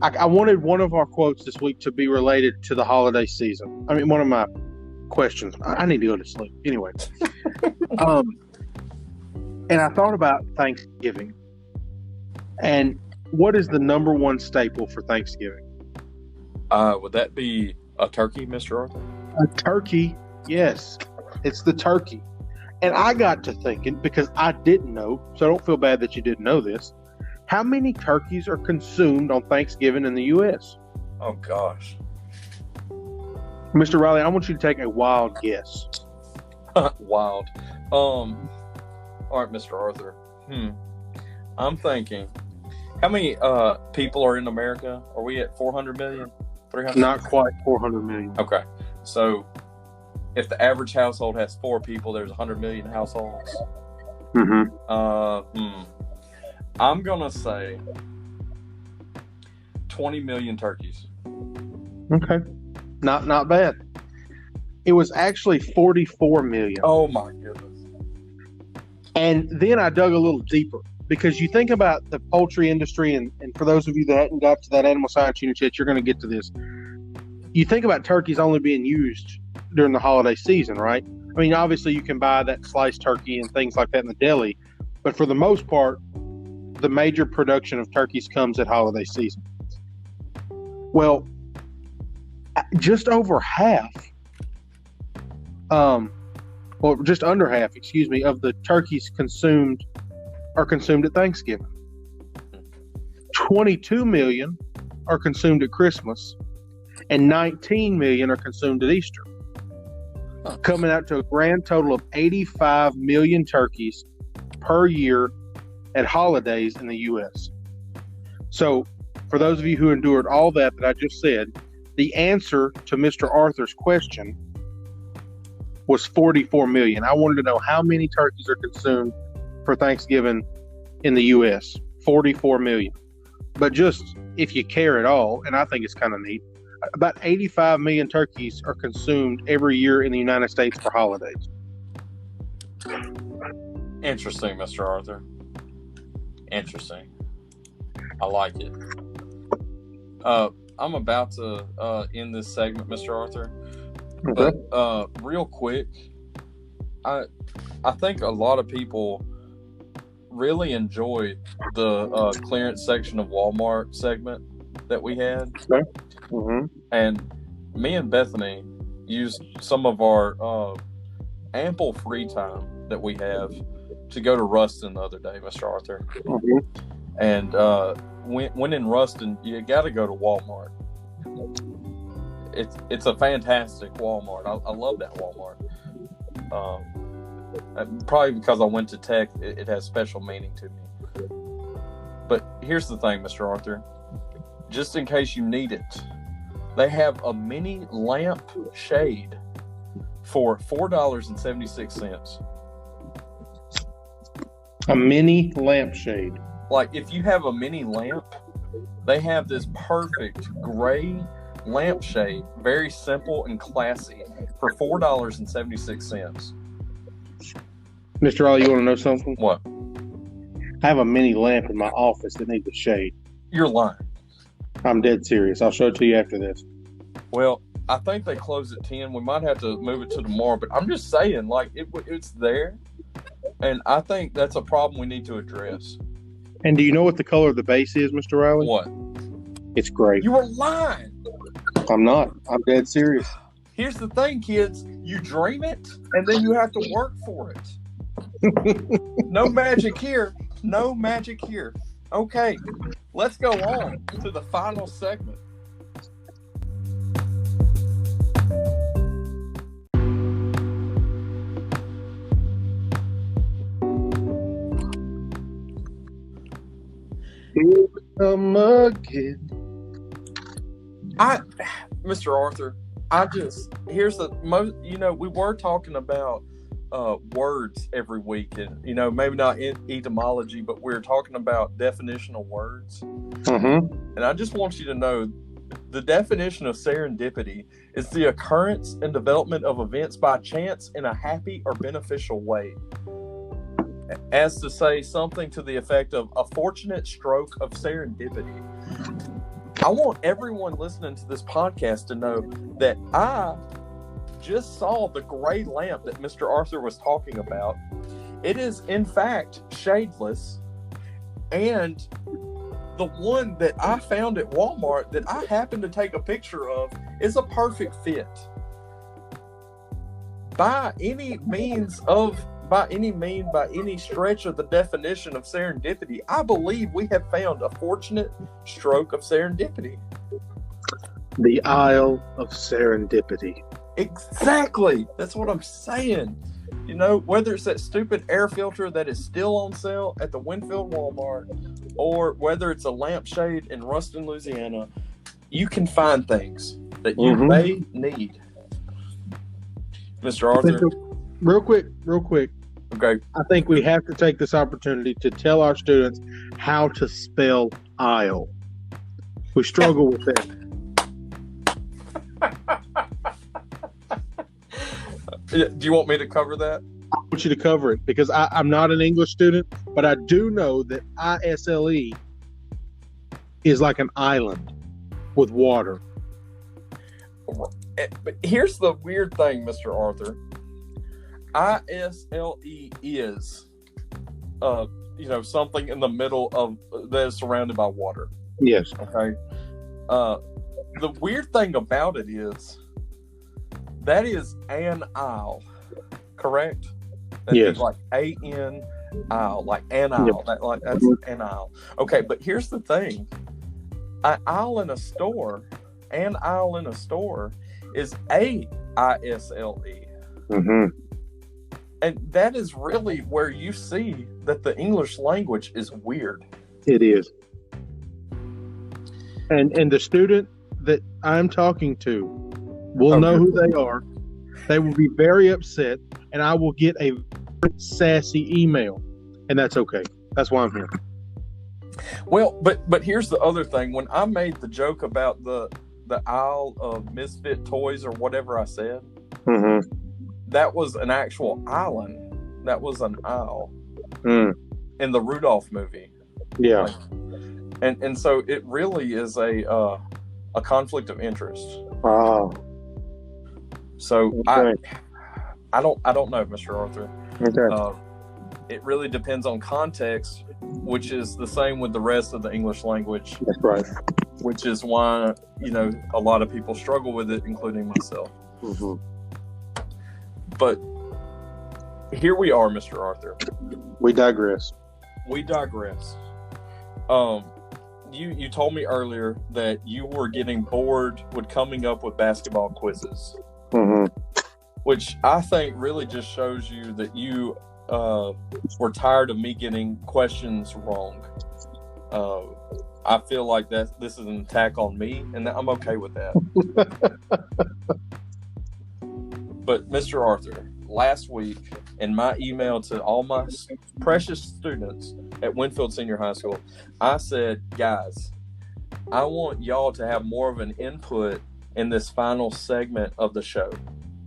I wanted one of our quotes this week to be related to the holiday season. I mean, one of my questions. I need to go to sleep. Anyway. And I thought about Thanksgiving. And what is the number one staple for Thanksgiving? Would that be a turkey, Mr. Arthur? A turkey, yes. It's the turkey. And I got to thinking, because I didn't know, so I don't feel bad that you didn't know this, how many turkeys are consumed on Thanksgiving in the U.S.? Oh, gosh. Mr. Riley, I want you to take a wild guess. Wild. All right, Mr. Arthur. I'm thinking, how many people are in America? Are we at 400 million? 300? Not quite 400 million. Okay. So if the average household has 4 people, there's 100 million households. I'm going to say 20 million turkeys. Okay. Not bad. It was actually 44 million. Oh, my goodness. And then I dug a little deeper, because you think about the poultry industry, and for those of you that hadn't got to that animal science unit yet, you're going to get to this. You think about turkeys only being used during the holiday season, right? I mean, obviously you can buy that sliced turkey and things like that in the deli, but for the most part, the major production of turkeys comes at holiday season. Well, just over half, just under half, of the turkeys are consumed at Thanksgiving. 22 million are consumed at Christmas, and 19 million are consumed at Easter, coming out to a grand total of 85 million turkeys per year at holidays in the U.S. So, for those of you who endured all that I just said, the answer to Mr. Arthur's question was 44 million. I wanted to know how many turkeys are consumed for Thanksgiving in the U.S. 44 million. But just if you care at all, and I think it's kind of neat, about 85 million turkeys are consumed every year in the United States for holidays. Interesting, Mr. Arthur. Interesting. I like it. I'm about to end this segment, Mr. Arthur. Okay. But real quick, I think a lot of people really enjoyed the clearance section of Walmart segment that we had. Okay. Mm-hmm. And me and Bethany used some of our ample free time that we have to go to Ruston the other day, Mr. Arthur. Mm-hmm. And when in Ruston, you got to go to Walmart. It's a fantastic Walmart. I love that Walmart. Probably because I went to Tech, it has special meaning to me. But here's the thing, Mr. Arthur. Just in case you need it, they have a mini lamp shade for $4.76. A mini lampshade. Like, if you have a mini lamp, they have this perfect gray lampshade, very simple and classy, for $4.76. Mr. Raleigh, you want to know something? What? I have a mini lamp in my office that needs a shade. You're lying. I'm dead serious. I'll show it to you after this. Well, I think they close at 10. We might have to move it to tomorrow, but I'm just saying, like, it's there, and I think that's a problem we need to address. And do you know what the color of the base is, Mr. Riley? What? It's gray. You were lying. I'm not. I'm dead serious. Here's the thing, kids. You dream it, and then you have to work for it. No magic here. No magic here. Okay, let's go on to the final segment. Here we come again. Mr. Arthur, here's the most, we were talking about words every week, and, maybe not etymology, but we're talking about definitional words. Mm-hmm. And I just want you to know the definition of serendipity is the occurrence and development of events by chance in a happy or beneficial way. As to say something to the effect of a fortunate stroke of serendipity. I want everyone listening to this podcast to know that I just saw the gray lamp that Mr. Arthur was talking about. It is, in fact, shadeless, and the one that I found at Walmart that I happened to take a picture of is a perfect fit. By any stretch of the definition of serendipity, I believe we have found a fortunate stroke of serendipity. The Isle of Serendipity. Exactly. That's what I'm saying. You know, whether it's that stupid air filter that is still on sale at the Winfield Walmart, or whether it's a lampshade in Ruston, Louisiana, you can find things that you may need. Mr. Arthur. Real quick. Okay. I think we have to take this opportunity to tell our students how to spell aisle. We struggle with that. Do you want me to cover that? I want you to cover it because I'm not an English student, but I do know that ISLE is like an island with water. But here's the weird thing, Mr. Arthur. ISLE is, something in the middle of that is surrounded by water. Yes. Okay. The weird thing about it is that is an isle, correct? That yes. Is like A-N isle, like an isle. Yes. That's an isle. Okay, but here's the thing: an aisle in a store is A-I-S-L-E. And that is really where you see that the English language is weird. It is. And the student that I'm talking to will know who they are. They will be very upset, and I will get a sassy email, and that's okay. That's why I'm here. Well, but here's the other thing. When I made the joke about the aisle of misfit toys or whatever I said, that was an actual island. That was an aisle in the Rudolph movie. Yeah. And so it really is a conflict of interest. Wow. So okay. I don't know, Mr. Arthur. Okay. It really depends on context, which is the same with the rest of the English language. That's right. Which is why, a lot of people struggle with it, including myself. But here we are, Mr. Arthur. We digress. You told me earlier that you were getting bored with coming up with basketball quizzes. Which I think really just shows you that you were tired of me getting questions wrong. I feel like this is an attack on me, and I'm okay with that. But Mr. Arthur, last week in my email to all my precious students at Winfield Senior High School, I said, guys, I want y'all to have more of an input in this final segment of the show.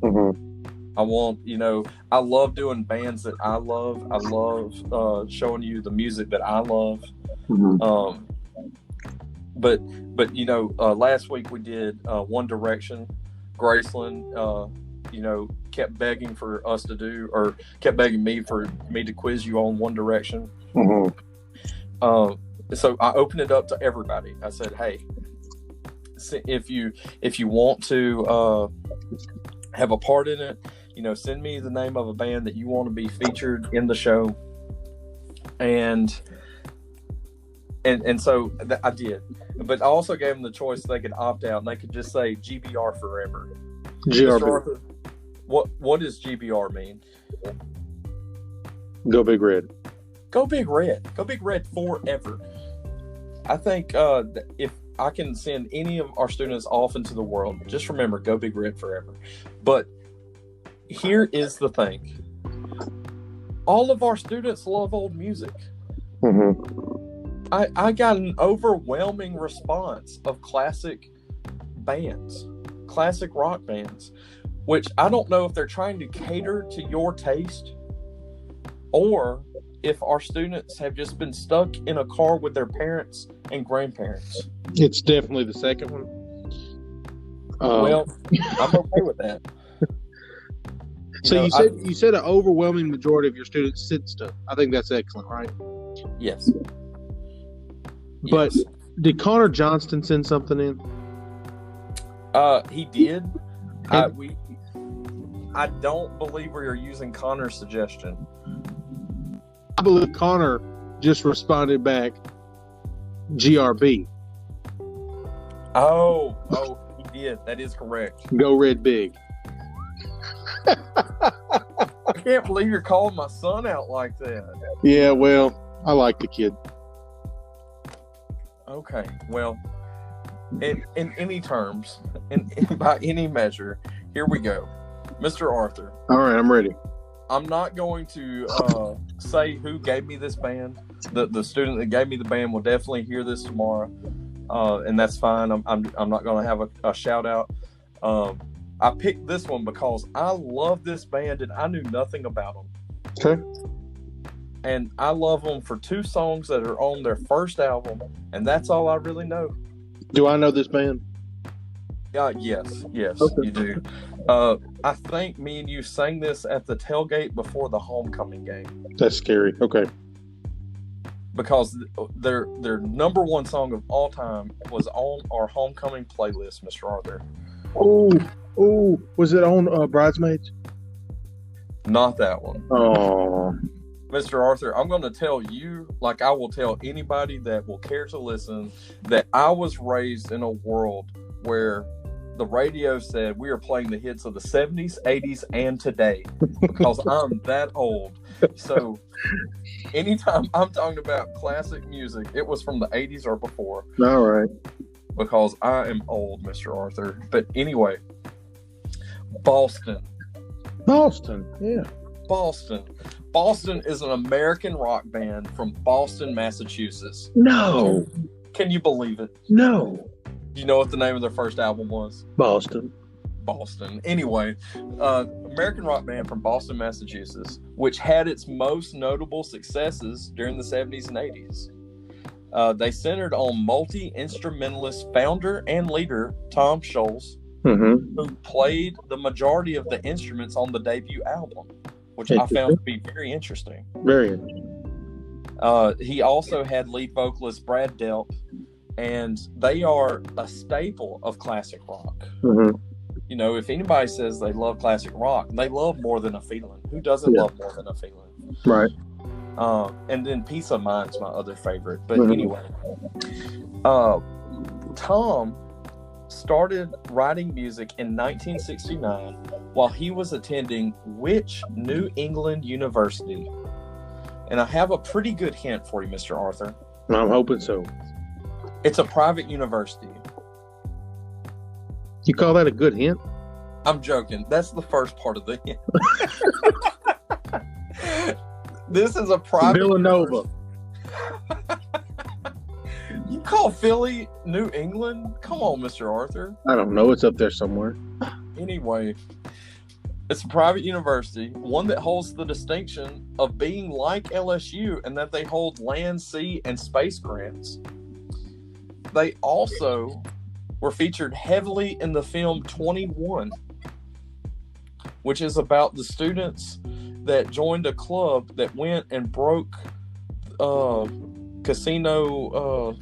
I want, I love doing bands that I love. I love showing you the music that I love. But last week we did One Direction. Graceland, kept begging for us to do, or kept begging me to quiz you on One Direction. So I opened it up to everybody. I said, hey, if you want to have a part in it, send me the name of a band that you want to be featured in the show. And so I did. But I also gave them the choice they could opt out, and they could just say GBR forever. GRB. What does GBR mean? Go Big Red. Go Big Red. Go Big Red forever. I think if I can send any of our students off into the world, just remember, Go Big Red forever. But here is the thing. All of our students love old music. I got an overwhelming response of classic bands, classic rock bands, which I don't know if they're trying to cater to your taste or if our students have just been stuck in a car with their parents and grandparents. It's definitely the second one. Well, I'm okay with that. So you said an overwhelming majority of your students said stuff. I think that's excellent, right? Yes. But Yes. did Connor Johnston send something in? He did. And- I don't believe we are using Connor's suggestion. I believe Connor just responded back, GRB. Oh, he did. That is correct. Go Red Big. I can't believe you're calling my son out like that. Yeah, well, I like the kid. Okay, well, in any terms, by any measure, here we go. Mr. Arthur, All right, I'm ready. I'm not going to say who gave me this band. The student that gave me the band will definitely hear this tomorrow, and that's fine. I'm not going to have a shout out. I picked this one because I love this band and I knew nothing about them. Okay. And I love them for 2 songs that are on their first album, and that's all I really know. Do I know this band? Yes, Okay. you do. I think me and you sang this at the tailgate before the homecoming game That's scary. Okay. because their number 1 song of all time was on our homecoming playlist, Mr. Arthur. Oh, was it on Bridesmaids? Not that one. Oh, Mr. Arthur, I'm going to tell you, like I will tell anybody that will care to listen, that I was raised in a world where the radio said we are playing the hits of the 70s, 80s, and today because I'm that old. So anytime I'm talking about classic music, it was from the 80s or before. all right. Because I am old, Mr. Arthur. But anyway, Boston. Yeah. Boston is an American rock band from Boston, Massachusetts. No. Can you believe it? No. Do you know what the name of their first album was? Boston. Anyway, American rock band from Boston, Massachusetts, which had its most notable successes during the 70s and 80s. They centered on multi-instrumentalist founder and leader Tom Scholz, who played the majority of the instruments on the debut album, which I found to be very interesting. Very interesting. He also had lead vocalist Brad Delp, and they are a staple of classic rock. You know, if anybody says they love classic rock, they love More Than a Feeling. Who doesn't love More Than a Feeling? Right. And then Peace of Mind's my other favorite. But anyway, Tom started writing music in 1969 while he was attending which New England university? And I have a pretty good hint for you, Mr. Arthur. I'm hoping so. It's a private university. You call that a good hint? I'm joking. That's the first part of the hint. This is a private Villanova. You call Philly New England? Come on, Mr. Arthur. I don't know. It's up there somewhere. Anyway, it's a private university, one that holds the distinction of being like LSU and that they hold land, sea, and space grants. They also were featured heavily in the film 21, which is about the students that joined a club that went and broke casino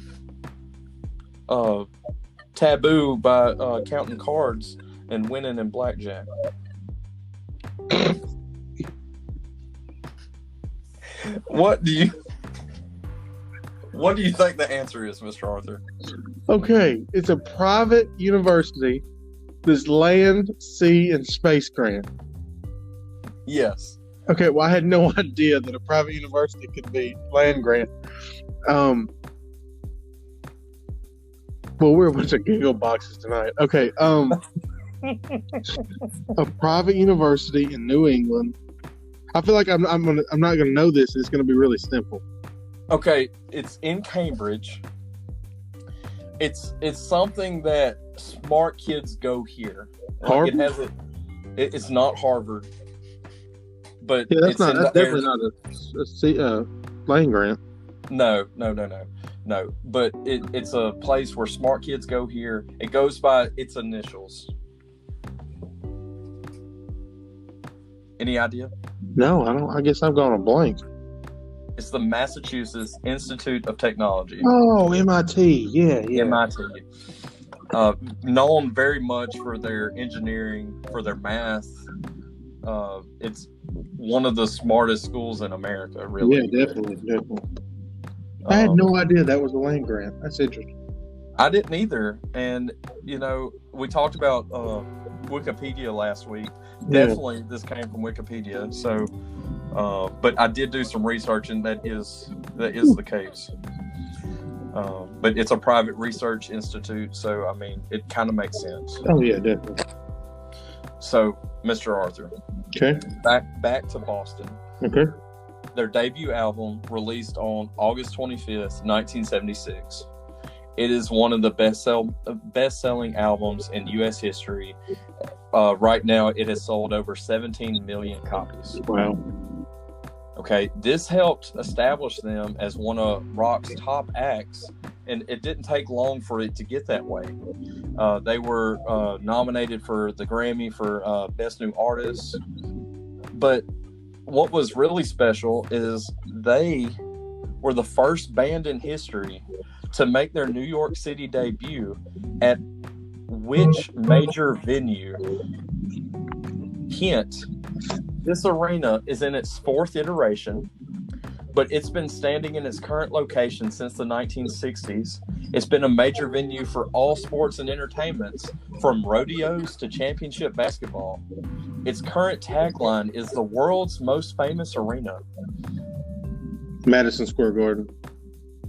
taboo by counting cards and winning in blackjack. What do you think the answer is, Mr. Arthur? Okay, it's a private university. There's land, sea, and space grant. Yes. Okay, well, I had no idea that a private university could be land grant. Well, we're a bunch of giggle boxes tonight. Okay, a private university in New England. I feel like I'm not gonna know this, and it's gonna be really simple. Okay, it's in Cambridge. It's something that smart kids go here. Like Harvard? It's not Harvard, but Yeah, that's definitely not a land grant. No. But it's a place where smart kids go here. It goes by its initials. Any idea? No, I don't. I guess I've gone a blank. It's the Massachusetts Institute of Technology. Oh, MIT. Yeah. MIT. Known very much for their engineering, for their math. It's one of the smartest schools in America, really. Yeah, definitely. I had no idea that was a land grant. That's interesting. I didn't either. And, we talked about Wikipedia last week. Yeah. Definitely this came from Wikipedia. So, but I did do some research, and that is the case. But it's a private research institute, so, I mean, it kind of makes sense. Oh, yeah, definitely. So, Mr. Arthur. Okay. Back to Boston. Okay. Their debut album released on August 25th, 1976. It is one of the best-selling albums in U.S. history. Right now, it has sold over 17 million copies. Wow. Okay, this helped establish them as one of rock's top acts, and it didn't take long for it to get that way. They were nominated for the Grammy for Best New Artist, but what was really special is they were the first band in history to make their New York City debut at which major venue? Hint, this arena is in its fourth iteration, but it's been standing in its current location since the 1960s. It's been a major venue for all sports and entertainments, from rodeos to championship basketball. Its current tagline is the world's most famous arena. Madison Square Garden.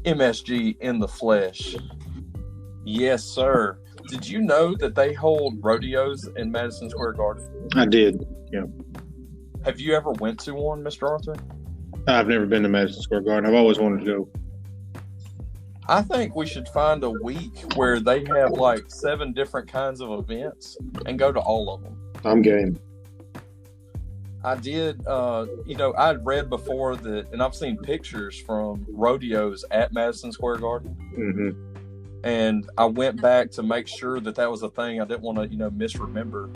MSG in the flesh. Yes, sir. Did you know that they hold rodeos in Madison Square Garden? I did, yeah. Have you ever went to one, Mr. Arthur? I've never been to Madison Square Garden. I've always wanted to go. I think we should find a week where they have like 7 different kinds of events and go to all of them. I'm game. I did, I'd read before that, and I've seen pictures from rodeos at Madison Square Garden. Mm-hmm. And I went back to make sure that was a thing. I didn't want to, misremember.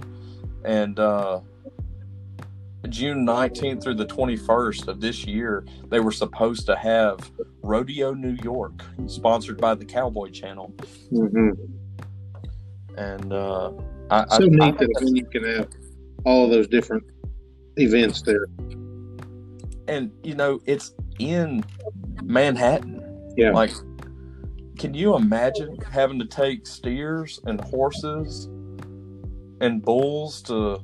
And June 19th through the 21st of this year, they were supposed to have Rodeo New York, sponsored by the Cowboy Channel. Mm-hmm. And so neat that a venue can have all of those different events there. And, it's in Manhattan. Yeah. Like, can you imagine having to take steers and horses and bulls to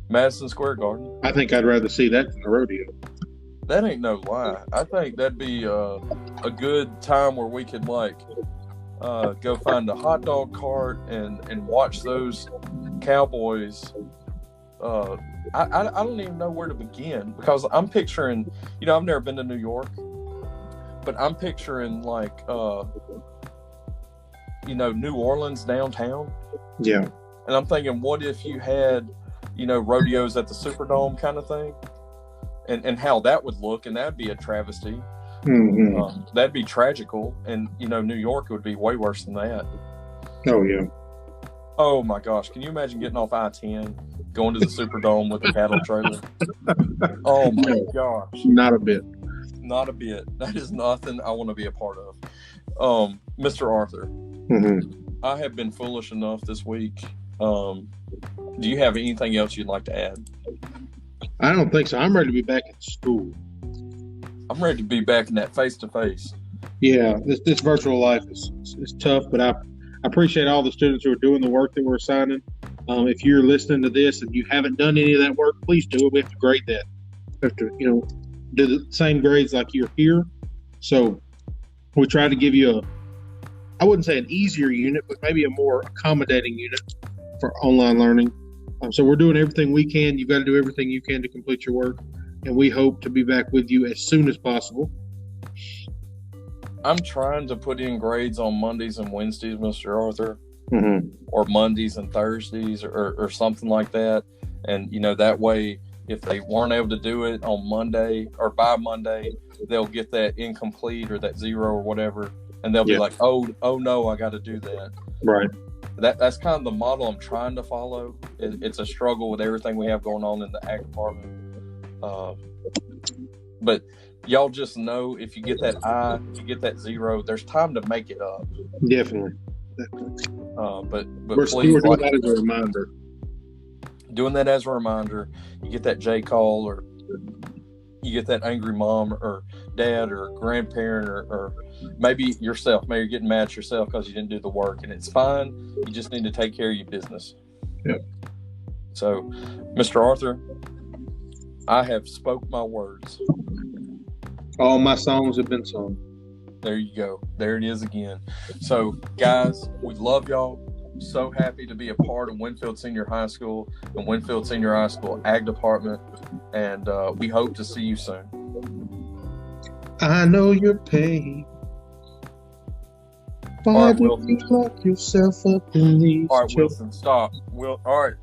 Madison Square Garden? I think I'd rather see that than a rodeo. That ain't no lie. I think that'd be a good time where we could go find a hot dog cart and watch those cowboys. I don't even know where to begin, because I'm picturing, I've never been to New York, but I'm picturing New Orleans downtown. Yeah. And I'm thinking, what if you had, rodeos at the Superdome kind of thing, and how that would look, and that'd be a travesty. Mm-hmm. That'd be tragical, and New York would be way worse than that. Oh yeah. Oh my gosh, can you imagine getting off I-10, going to the Superdome with a cattle trailer? Oh my gosh. Not a bit. Not a bit. That is nothing I want to be a part of. Mr. Arthur, mm-hmm. I have been foolish enough this week. Do you have anything else you'd like to add? I don't think so. I'm ready to be back at school. I'm ready to be back in that face-to-face. Yeah, this virtual life is tough, but I appreciate all the students who are doing the work that we're assigning. If you're listening to this and you haven't done any of that work, please do it. We have to grade that. We have to, do the same grades like you're here. So we try to give you I wouldn't say an easier unit, but maybe a more accommodating unit for online learning. So we're doing everything we can. You've got to do everything you can to complete your work. And we hope to be back with you as soon as possible. I'm trying to put in grades on Mondays and Wednesdays, Mr. Arthur, mm-hmm. or Mondays and Thursdays or something like that. And, that way, if they weren't able to do it on Monday or by Monday, they'll get that incomplete or that 0 or whatever. And they'll be like, oh no, I got to do that. Right. That's kind of the model I'm trying to follow. It's a struggle with everything we have going on in the ag department. But y'all just know if you get that I, you get that 0, there's time to make it up. Definitely. But We're please, doing that as a reminder. Doing that as a reminder, you get that J call, or you get that angry mom or dad or grandparent, or maybe yourself. Maybe you're getting mad at yourself because you didn't do the work, and it's fine. You just need to take care of your business. Yep. So, Mr. Arthur, I have spoke my words. All my songs have been sung. There you go. There it is again. So, guys, we love y'all. So happy to be a part of Winfield Senior High School and Winfield Senior High School Ag Department, and we hope to see you soon. I know your pain. Why do you lock yourself up in these? All right, Wilson, stop. All right.